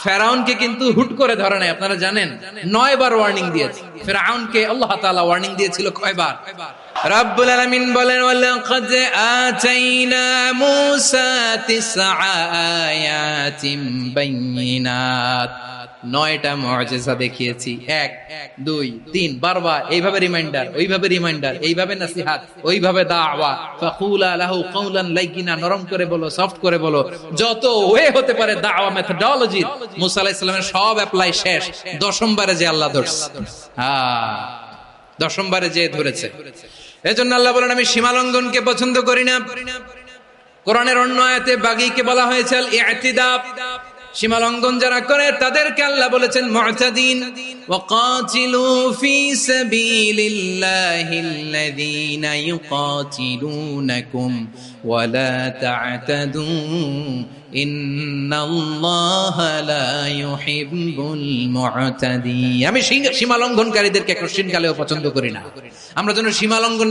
ফেরাউনকে কিন্তু হুট করে ধরে নাই, আপনারা জানেন 9 বার ওয়ার্নিং দিয়েছে ফেরাউনকে। আল্লাহ তাআলা ওয়ার্নিং দিয়েছিল কয়বার? রাব্বুল আলামিন বলেন ওয়ালাকাদ আতাইনা মূসা 9 আয়াতিন বাইয়িনাত, 9টা মুআজিজা দেখিয়েছি। 1 2 3 বারবার এইভাবে রিমাইন্ডার, ওইভাবে রিমাইন্ডার, এইভাবে নসিহত, ওইভাবে দাওয়া। ফাকুলা লাহু কাওলান লাইয়িনা, নরম করে বলো, সফট করে বলো, যত ওয়ে হতে পারে দাওয়া মেথডোলজি মুসা আলাইহিস সালামের সব অ্যাপ্লাই শেষ। 10ম বারে যে আল্লাহ ধরছে, 10ম বারে যে ধরেছে। এজন্য আল্লাহ বলেন আমি সীমালঙ্ঘনকে পছন্দ করি না। কোরআনের অন্য আয়াতে বাগীকে বলা হয়েছে আল ইতিদা, সীমালঙ্ঘন যারা করে তাদেরকে আল্লাহ বলেছেন মুতাদিন। ওয়াকাতিলু ফি সাবিলিল্লাহিল্লাযীনা ইউকাতিলুনাকুম ওয়ালা তা'তাদু ইন্নাল্লাহা লা ইউহিব্বুল মু'তাদিন। আমি সীমালঙ্ঘনকারীদেরকে কোশ্চিন কালেও পছন্দ করি না। আমরা যেন সীমালঙ্ঘন